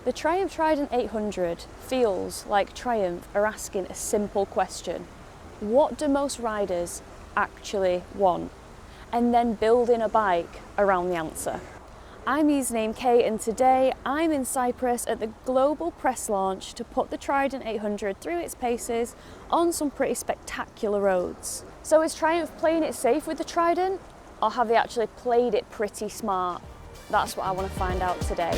The Triumph Trident 800 feels like Triumph are asking a simple question. What do most riders actually want? And then building a bike around the answer. I'm UsernameKate, and today I'm in Cyprus at the global press launch to put the Trident 800 through its paces on some pretty spectacular roads. So is Triumph playing it safe with the Trident, or have they actually played it pretty smart? That's what I want to find out today.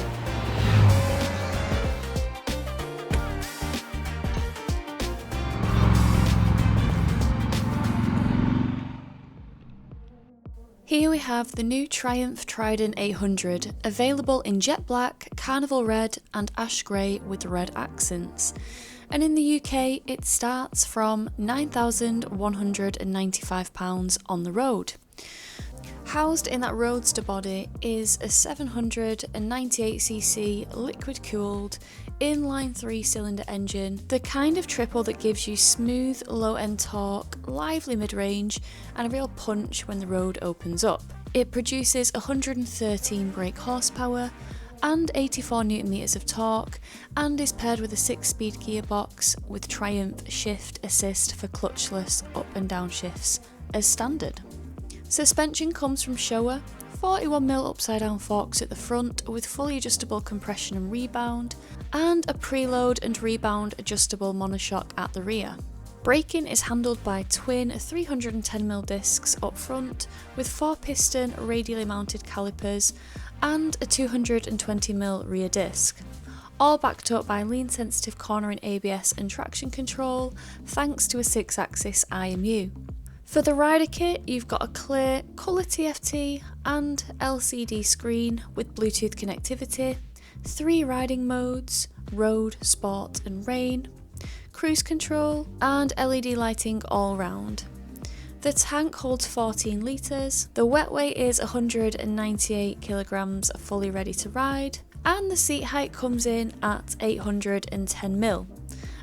Here we have the new Triumph Trident 800, available in jet black, carnival red and ash grey with red accents. And in the UK it starts from £9,195 on the road. Housed in that roadster body is a 798cc liquid-cooled inline 3-cylinder engine, the kind of triple that gives you smooth low-end torque, lively mid-range and a real punch when the road opens up. It produces 113 brake horsepower and 84 Nm of torque, and is paired with a 6-speed gearbox with Triumph Shift Assist for clutchless up and down shifts as standard. Suspension comes from Showa, 41mm upside down forks at the front with fully adjustable compression and rebound, and a preload and rebound adjustable monoshock at the rear. Braking is handled by twin 310mm discs up front with 4-piston radially mounted calipers and a 220mm rear disc, all backed up by lean sensitive cornering ABS and traction control thanks to a 6-axis IMU. For the rider kit, you've got a clear colour TFT and LCD screen with Bluetooth connectivity, 3 riding modes, road, sport and rain, cruise control and LED lighting all round. The tank holds 14 litres, the wet weight is 198 kilograms fully ready to ride, and the seat height comes in at 810mm.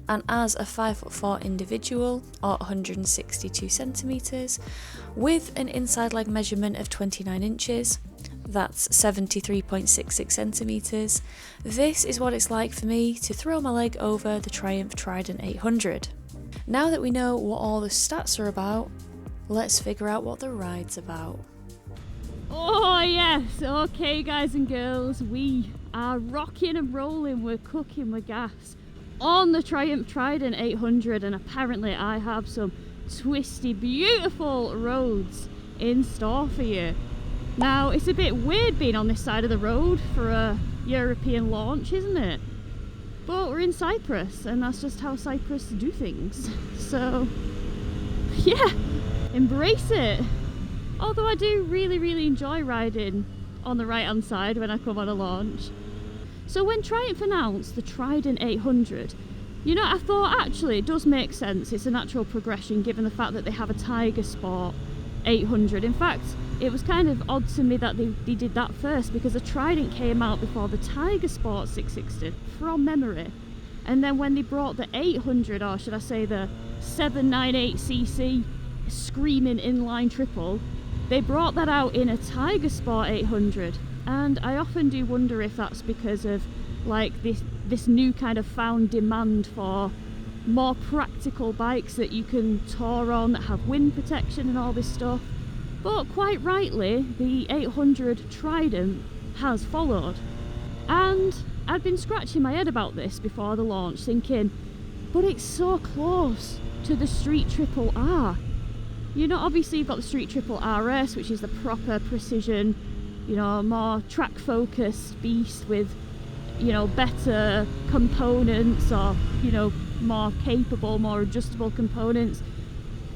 And as a 5'4" individual, or 162 centimetres, with an inside leg measurement of 29 inches, that's 73.66 centimetres, this is what it's like for me to throw my leg over the Triumph Trident 800. Now that we know what all the stats are about, let's figure out what the ride's about. Oh yes, okay guys and girls, we are rocking and rolling, we're cooking with gas on the Triumph Trident 800, and apparently I have some twisty, beautiful roads in store for you. Now, it's a bit weird being on this side of the road for a European launch, isn't it? But we're in Cyprus, and that's just how Cyprus do things. So, yeah, embrace it. Although I do really enjoy riding on the right-hand side when I come on a launch. So when Triumph announced the Trident 800, you know, I thought actually it does make sense. It's a natural progression given the fact that they have a Tiger Sport 800. In fact, it was kind of odd to me that they did that first, because the Trident came out before the Tiger Sport 660 from memory. And then when they brought the 800, or should I say the 798cc screaming inline triple, they brought that out in a Tiger Sport 800. And I often do wonder if that's because of like this new kind of found demand for more practical bikes that you can tour on, that have wind protection and all this stuff. But quite rightly, the 800 Trident has followed. And I'd been scratching my head about this before the launch, thinking, but it's so close to the Street Triple R. You know, obviously you've got the Street Triple RS, which is the proper precision, you know, more track focused beast with, you know, better components, or, you know, more capable, more adjustable components.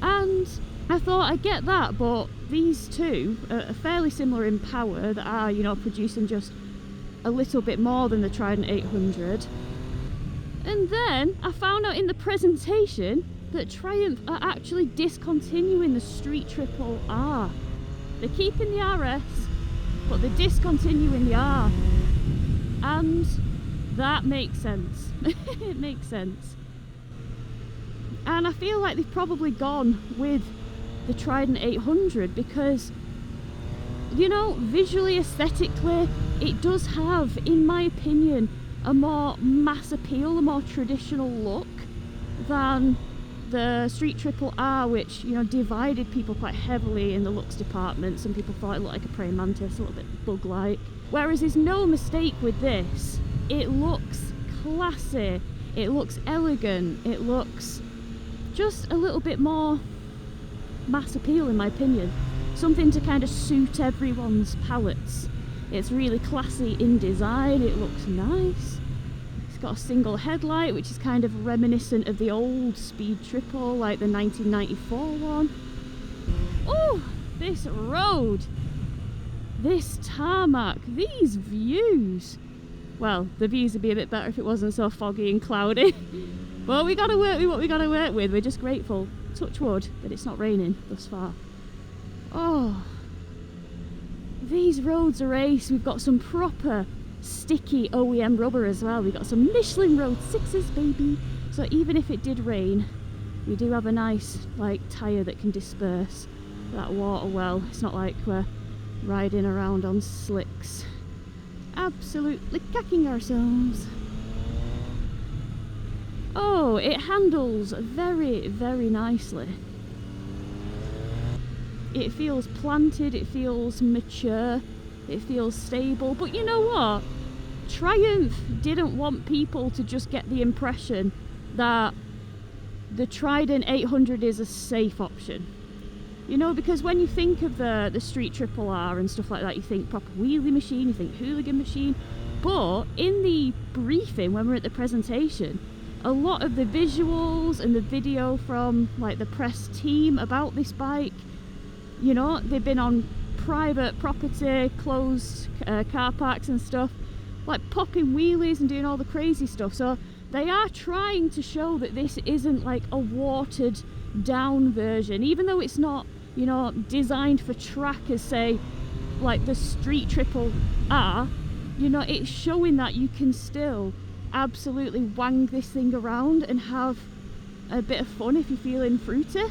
And I thought, I get that, but these two are fairly similar in power, that are, you know, producing just a little bit more than the Trident 800. And then I found out in the presentation that Triumph are actually discontinuing the Street Triple R. They're keeping the RS, but they're discontinuing the R. And that makes sense. It makes sense. And I feel like they've probably gone with the Trident 800 because, you know, visually, aesthetically, it does have, in my opinion, a more mass appeal, a more traditional look than the Street Triple R, which, you know, divided people quite heavily in the looks department. Some people thought it looked like a praying mantis, a little bit bug-like. Whereas there's no mistake with this. It looks classy, it looks elegant, it looks just a little bit more mass appeal in my opinion. Something to kind of suit everyone's palates. It's really classy in design, it looks nice. It's got a single headlight, which is kind of reminiscent of the old Speed Triple, like the 1994 one. Oh, this road, this tarmac, these views. Well, the views would be a bit better if it wasn't so foggy and cloudy. But we gotta work with what we gotta work with. We're just grateful, touch wood, that it's not raining thus far. Oh, these roads are ace. We've got some proper sticky OEM rubber as well. We've got some Michelin Road 6s, baby. So even if it did rain, we do have a nice like tyre that can disperse that water well. It's not like we're riding around on slicks. Absolutely cacking ourselves. Oh, it handles very, very nicely. It feels planted, it feels mature, it feels stable. But you know what? Triumph didn't want people to just get the impression that the Trident 800 is a safe option. You know, because when you think of the Street Triple R and stuff like that, you think proper wheelie machine, you think hooligan machine. But in the briefing, when we were at the presentation, a lot of the visuals and the video from like the press team about this bike, you know, they've been on private property, closed car parks and stuff, like popping wheelies and doing all the crazy stuff. So they are trying to show that this isn't like a watered down version, even though it's not, you know, designed for track as say like the Street Triple R. You know, it's showing that you can still absolutely wang this thing around and have a bit of fun if you're feeling fruity.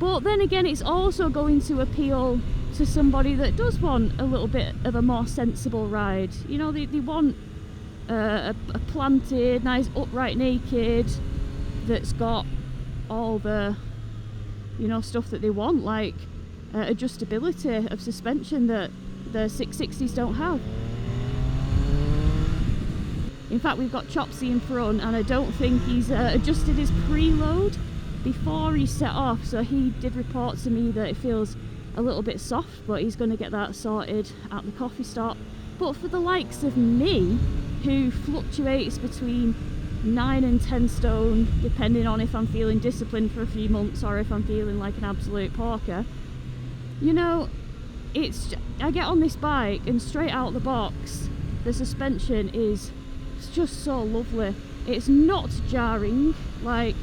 But then again, it's also going to appeal to somebody that does want a little bit of a more sensible ride. You know, they want a planted, nice upright naked that's got all the, you know, stuff that they want, like adjustability of suspension that the 660s don't have. In fact, we've got Chopsy in front, and I don't think he's adjusted his preload before he set off, so he did report to me that it feels a little bit soft, but he's going to get that sorted at the coffee stop. But for the likes of me, who fluctuates between 9 and 10 stone, depending on if I'm feeling disciplined for a few months or if I'm feeling like an absolute porker, you know, I get on this bike and straight out the box, the suspension is just so lovely. It's not jarring like,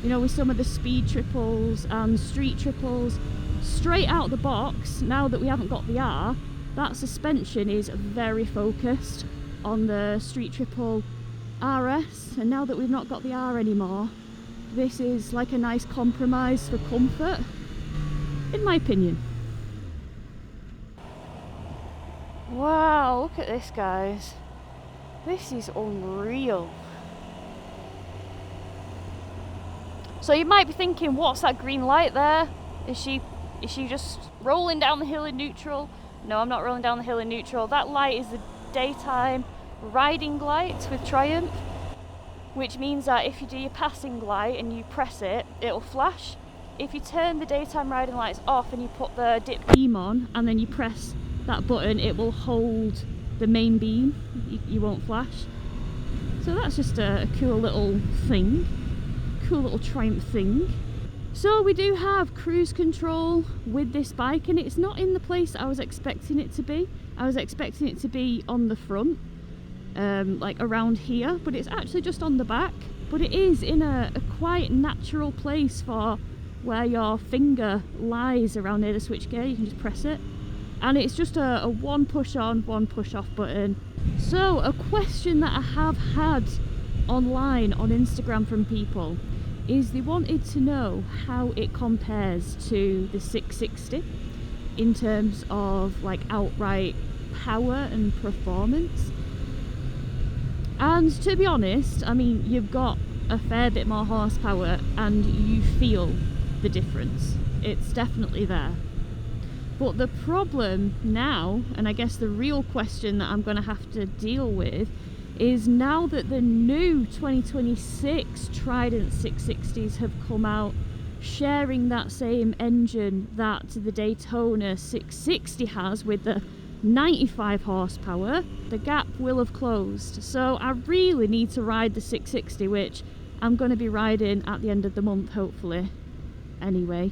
you know, with some of the Speed Triples and Street Triples. Straight out the box, now that we haven't got the R, that suspension is very focused on the Street Triple RS, and now that we've not got the R anymore, this is like a nice compromise for comfort, in my opinion. Wow, look at this, guys. This is unreal. So you might be thinking, what's that green light there? Is she just rolling down the hill in neutral? No, I'm not rolling down the hill in neutral. That light is the daytime riding light with Triumph, which means that if you do your passing light and you press it, it'll flash. If you turn the daytime riding lights off and you put the dip beam on and then you press that button, it will hold the main beam. You won't flash. So that's just a cool little thing, cool little Triumph thing. So we do have cruise control with this bike, and it's not in the place I was expecting it to be. I was expecting it to be on the front, like around here, but it's actually just on the back. But it is in a quite natural place for where your finger lies around near the switchgear. You can just press it, and it's just a one push on, one push off button. So a question that I have had online on Instagram from people is they wanted to know how it compares to the 660 in terms of like outright power and performance. And to be honest, I mean, you've got a fair bit more horsepower and you feel the difference. It's definitely there. But the problem now, and I guess the real question that I'm going to have to deal with, is now that the new 2026 Trident 660s have come out, sharing that same engine that the Daytona 660 has with the 95 horsepower, the gap will have closed. So I really need to ride the 660, which I'm going to be riding at the end of the month, hopefully, anyway.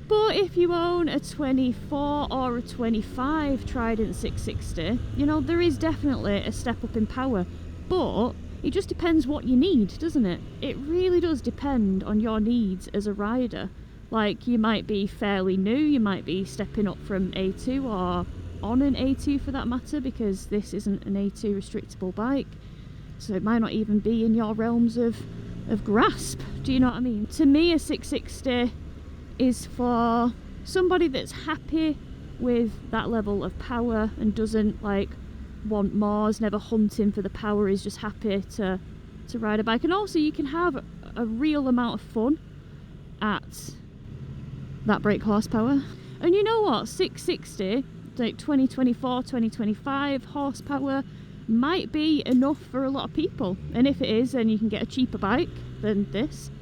But if you own a 24 or a 25 Trident 660, you know, there is definitely a step up in power. But it just depends what you need, doesn't it? It really does depend on your needs as a rider. Like, you might be fairly new, you might be stepping up from A2 or on an A2 for that matter, because this isn't an A2 restrictable bike. So it might not even be in your realms of grasp. Do you know what I mean? To me, a 660 is for somebody that's happy with that level of power and doesn't like want more, is never hunting for the power, is just happy to ride a bike. And also you can have a real amount of fun at that brake horsepower. And you know what, 660, like 2024, 2025 horsepower might be enough for a lot of people. And if it is, then you can get a cheaper bike than this.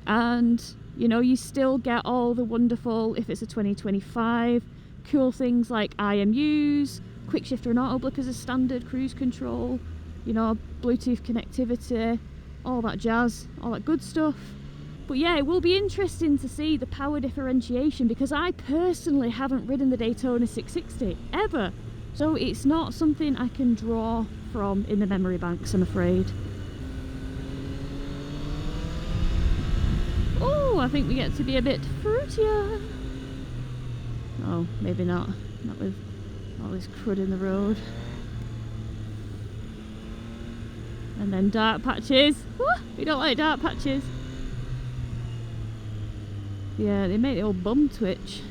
And you know, you still get all the wonderful, if it's a 2025, cool things like IMUs, quick shifter and auto blip as a standard, cruise control, you know, Bluetooth connectivity, all that jazz, all that good stuff. But yeah, it will be interesting to see the power differentiation, because I personally haven't ridden the Daytona 660 ever. So it's not something I can draw from in the memory banks, I'm afraid. Oh, I think we get to be a bit fruitier. Oh, maybe not. Not with all this crud in the road. And then dark patches. Woo! We don't like dark patches. Yeah, they make the old bum twitch.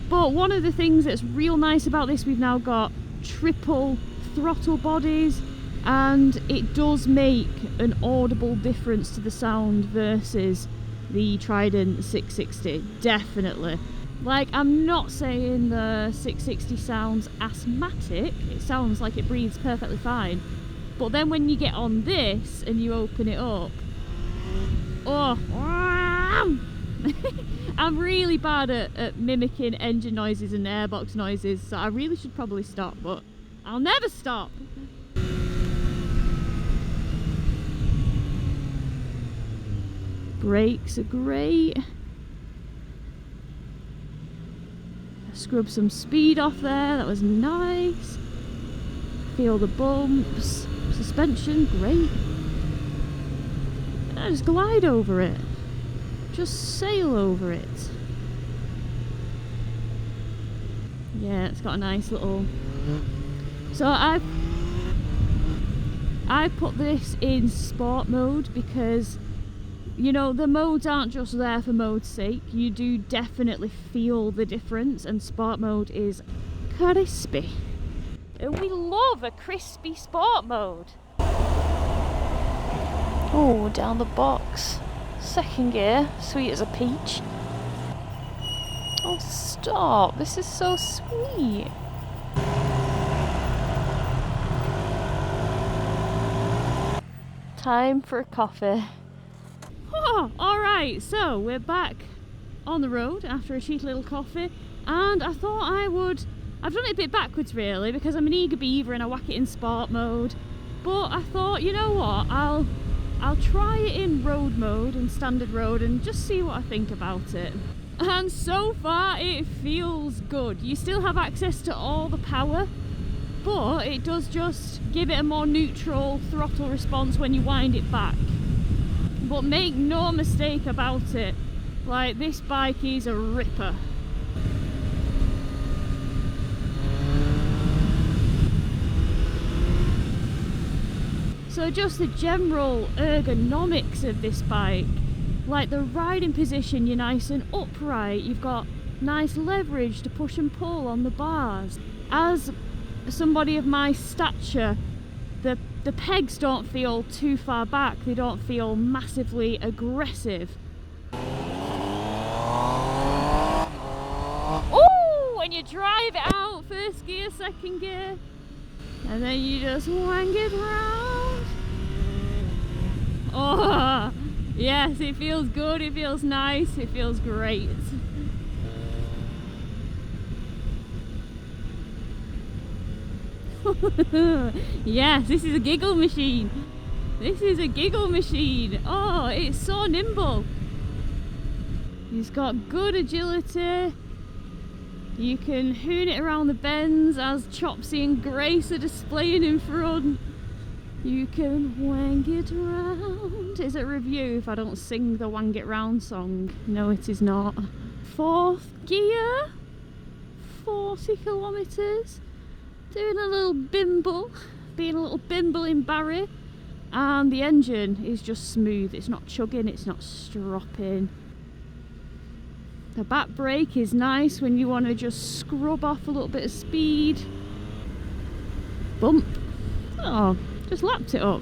But one of the things that's real nice about this, we've now got triple throttle bodies, and it does make an audible difference to the sound versus the Trident 660, definitely. Like, I'm not saying the 660 sounds asthmatic, it sounds like it breathes perfectly fine, but then when you get on this and you open it up, oh, I'm really bad at mimicking engine noises and airbox noises, so I really should probably stop, but I'll never stop. Brakes are great. Scrub some speed off there, that was nice. Feel the bumps. Suspension, great. And I just glide over it. Just sail over it. Yeah, it's got a nice little... So I put this in sport mode because, you know, the modes aren't just there for mode's sake. You do definitely feel the difference, and sport mode is crispy. And we love a crispy sport mode. Oh, down the box. Second gear, sweet as a peach. Oh, stop. This is so sweet. Time for coffee. Oh, alright, so we're back on the road after a cheeky little coffee, and I thought I've done it a bit backwards really, because I'm an eager beaver and I whack it in sport mode, but I thought, you know what, I'll try it in road mode and standard road and just see what I think about it. And so far it feels good. You still have access to all the power, but it does just give it a more neutral throttle response when you wind it back. But make no mistake about it, like, this bike is a ripper. So just the general ergonomics of this bike, like the riding position, you're nice and upright, you've got nice leverage to push and pull on the bars. As somebody of my stature, the pegs don't feel too far back, they don't feel massively aggressive. Oh, when you drive it out, first gear, second gear, and then you just wang it round. Oh, yes, it feels good, it feels nice, it feels great. Yes, this is a giggle machine. This is a giggle machine. Oh, it's so nimble. He's got good agility. You can hoon it around the bends as Chopsy and Grace are displaying in front. You can wang it round. Is it a review if I don't sing the Wang It Round song? No, it is not. Fourth gear, 40 kilometres. Doing a little bimble, being a little bimble in Barry, and the engine is just smooth. It's not chugging, it's not stropping. The back brake is nice when you want to just scrub off a little bit of speed. Bump. Oh, just lapped it up.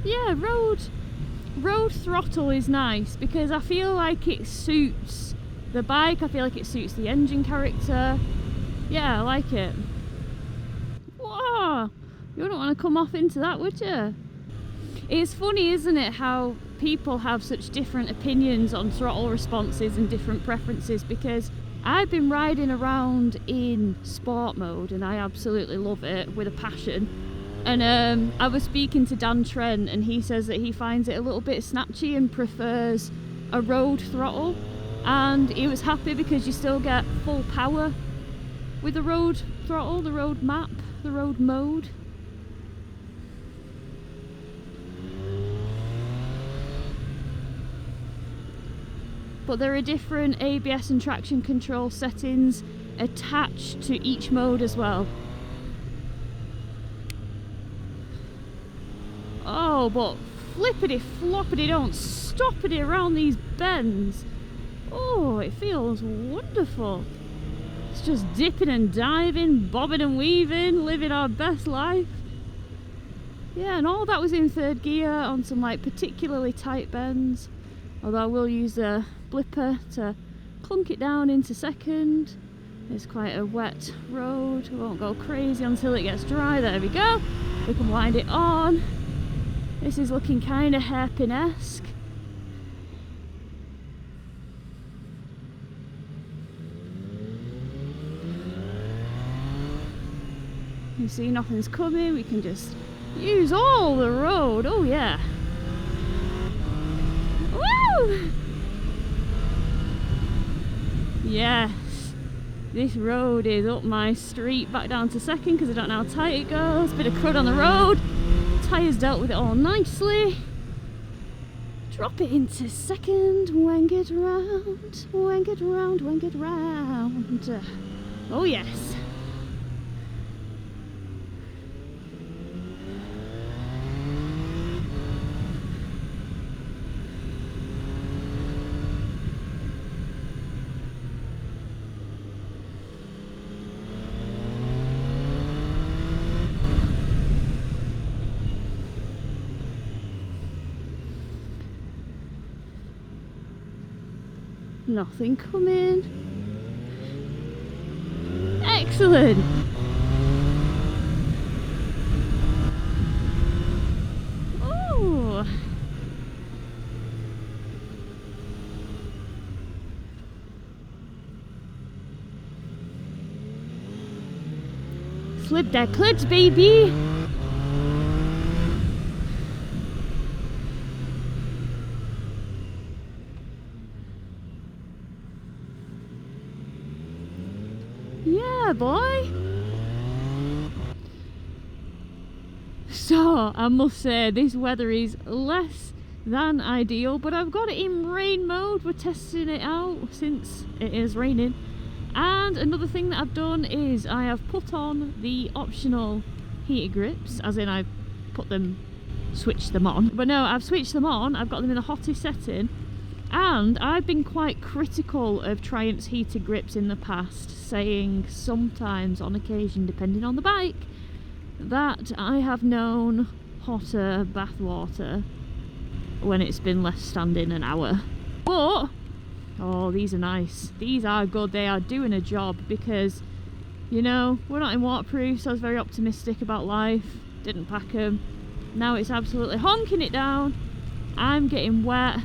Yeah, road throttle is nice because I feel like it suits the bike. I feel like it suits the engine character. Yeah, I like it. Whoa, you wouldn't want to come off into that, would you? It's funny, isn't it, how people have such different opinions on throttle responses and different preferences, because I've been riding around in sport mode and I absolutely love it with a passion. And I was speaking to Dan Trent and he says that he finds it a little bit snatchy and prefers a road throttle, and he was happy because you still get full power with the road throttle, the road map, the road mode. But there are different ABS and traction control settings attached to each mode as well. Oh, but flippity floppity don't stoppity around these bends. Oh, it feels wonderful. It's just dipping and diving, bobbing and weaving, living our best life. Yeah, and all that was in third gear on some like particularly tight bends. Although I will use a blipper to clunk it down into second. It's quite a wet road. We won't go crazy until it gets dry. There we go. We can wind it on. This is looking kind of hairpin-esque. You see nothing's coming, we can just use all the road. Oh yeah. Woo! Yes, this road is up my street, back down to second because I don't know how tight it goes. Bit of crud on the road. Tyres dealt with it all nicely. Drop it into second, wang it round, wang it round, wang it round. Oh yes. Nothing coming. Excellent. Oh. Flip that clutch, baby. Yeah, boy. So, I must say, this weather is less than ideal, but I've got it in rain mode. We're testing it out since it is raining. And another thing that I've done is I have put on the optional heated grips, as in I've put them, switched them on. But no, I've switched them on, I've got them in the hottest setting, And I've been quite critical of Triumph's heated grips in the past, saying sometimes, on occasion, depending on the bike, that I have known hotter bathwater when it's been left standing an hour. But, oh, these are nice. These are good. They are doing a job because, you know, we're not in waterproof, so I was very optimistic about life. Didn't pack them. Now it's absolutely honking it down. I'm getting wet.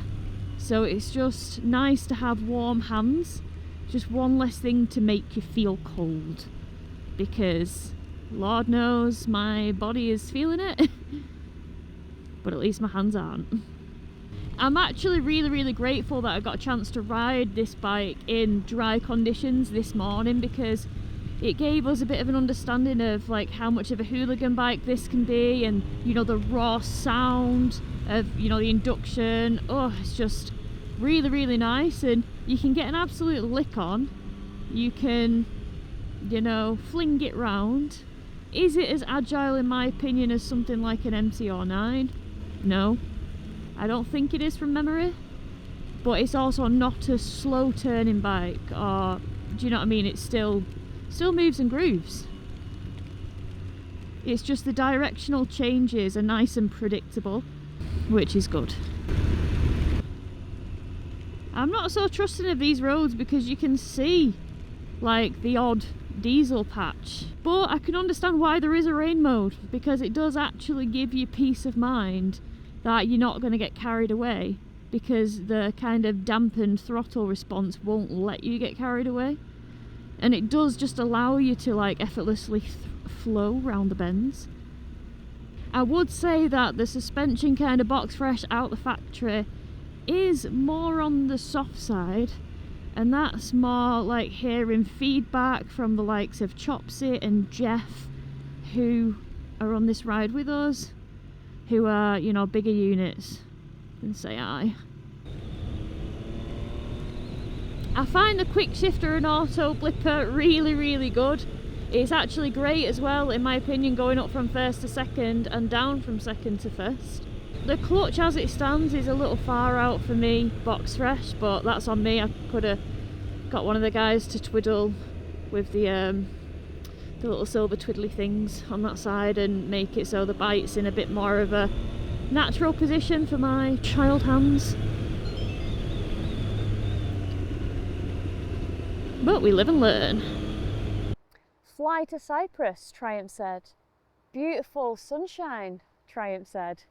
So it's just nice to have warm hands. Just one less thing to make you feel cold. Because Lord knows my body is feeling it. But at least my hands aren't. I'm actually really grateful that I got a chance to ride this bike in dry conditions this morning, because it gave us a bit of an understanding of like how much of a hooligan bike this can be, and you know, the raw sound of, you know, the induction. Oh, it's just really nice, and you can get an absolute lick on. You can, you know, fling it round. Is it as agile in my opinion as something like an MT-09? No, I don't think it is from memory, but it's also not a slow turning bike, or do you know what I mean? It still moves and grooves. It's just the directional changes are nice and predictable, which is good. I'm not so trusting of these roads because you can see like the odd diesel patch, but I can understand why there is a rain mode, because it does actually give you peace of mind that you're not going to get carried away, because the kind of dampened throttle response won't let you get carried away, and it does just allow you to like effortlessly flow round the bends. I would say that the suspension kind of box fresh out the factory is more on the soft side, and that's more like hearing feedback from the likes of Chopsy and Jeff, who are on this ride with us, who are, you know, bigger units than say I find the quick shifter and auto blipper really good. It's actually great as well, in my opinion, going up from first to second and down from second to first. The clutch as it stands is a little far out for me, box fresh, but that's on me. I could have got one of the guys to twiddle with the little silver twiddly things on that side and make it so the bite's in a bit more of a natural position for my child hands. But we live and learn. Fly to Cyprus, Triumph said. Beautiful sunshine, Triumph said.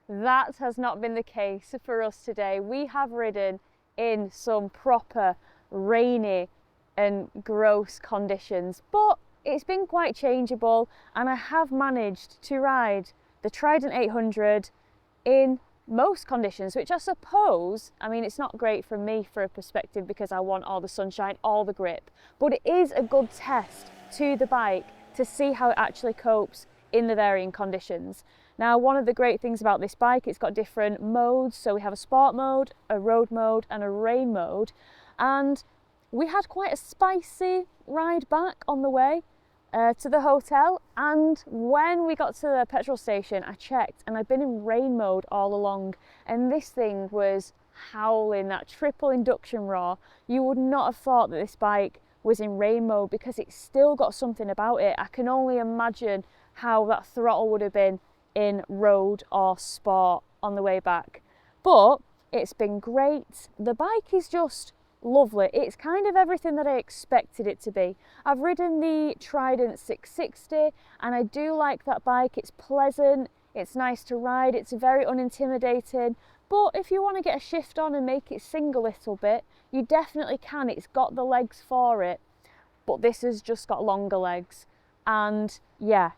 That has not been the case for us today. We have ridden in some proper rainy and gross conditions, but it's been quite changeable, and I have managed to ride the Trident 800 in most conditions, which I suppose, I mean, it's not great from me for a perspective because I want all the sunshine, all the grip, but it is a good test to the bike to see how it actually copes in the varying conditions. Now, one of the great things about this bike, it's got different modes. So we have a sport mode, a road mode and a rain mode. And we had quite a spicy ride back on the way to the hotel. And when we got to the petrol station, I checked and I'd been in rain mode all along. And this thing was howling, that triple induction roar. You would not have thought that this bike was in rain mode because it's still got something about it. I can only imagine how that throttle would have been in road or sport on the way back. But it's been great. The bike is just lovely. It's kind of everything that I expected it to be. I've ridden the Trident 660 and I do like that bike. It's pleasant, it's nice to ride, it's very unintimidating. But if you want to get a shift on and make it sing a little bit, you definitely can. It's got the legs for it, but this has just got longer legs. And yeah,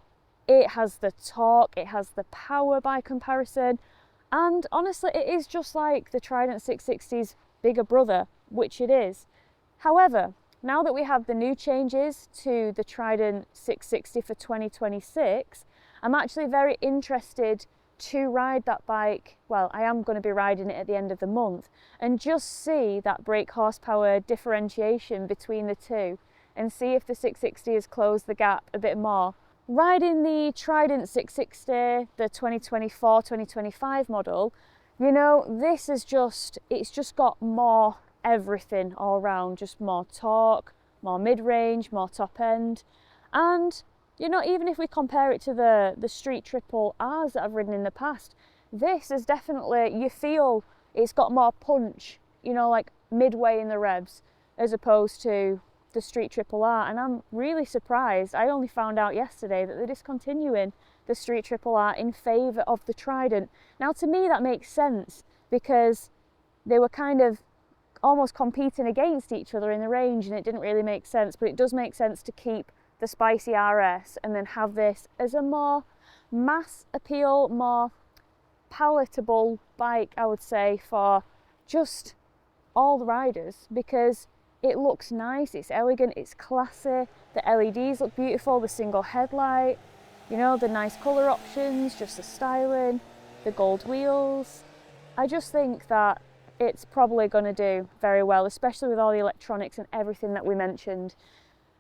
it has the torque, it has the power by comparison, and honestly it is just like the Trident 660's bigger brother, which it is. However, now that we have the new changes to the Trident 660 for 2026, I'm actually very interested to ride that bike. Well, I am going to be riding it at the end of the month and just see that brake horsepower differentiation between the two and see if the 660 has closed the gap a bit more. Riding the Trident 660, the 2024-2025 model, You know, this is just, it's just got more everything all around, just more torque, more mid-range, more top end. And, you know, even if we compare it to the street triple Rs that I've ridden in the past, this is definitely, you feel it's got more punch, you know, like midway in the revs, as opposed to the street triple R. And I'm really surprised. I only found out yesterday that they're discontinuing the street triple R in favour of the Trident. Now, to me, that makes sense because they were kind of almost competing against each other in the range, and it didn't really make sense. But it does make sense to keep the spicy RS and then have this as a more mass appeal, more palatable bike, I would say, for just all the riders, because it looks nice, it's elegant, it's classy, the LEDs look beautiful, the single headlight, you know, the nice colour options, just the styling, the gold wheels. I just think that it's probably going to do very well, especially with all the electronics and everything that we mentioned.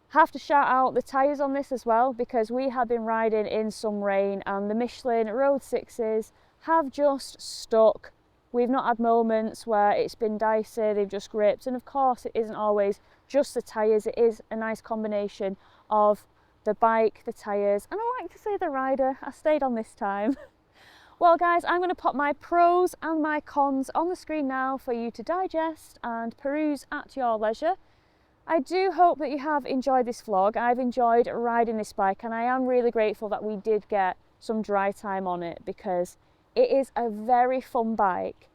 Have to shout out the tyres on this as well, because we have been riding in some rain and the Michelin Road 6s have just stuck. We've not had moments where it's been dicey, they've just gripped, and of course it isn't always just the tyres, it is a nice combination of the bike, the tyres, and I like to say the rider. I stayed on this time. Well guys, I'm going to pop my pros and my cons on the screen now for you to digest and peruse at your leisure. I do hope that you have enjoyed this vlog. I've enjoyed riding this bike, and I am really grateful that we did get some dry time on it, because it is a very fun bike,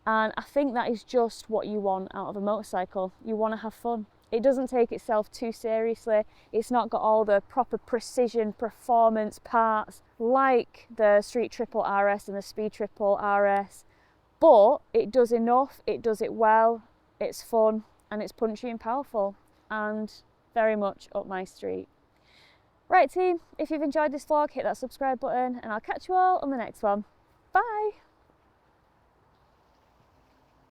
and I think that is just what you want out of a motorcycle. You want to have fun. It doesn't take itself too seriously. It's not got all the proper precision performance parts like the Street Triple RS and the Speed Triple RS, but it does enough, it does it well, it's fun, and it's punchy and powerful, and very much up my street. Right team, if you've enjoyed this vlog, hit that subscribe button, and I'll catch you all on the next one.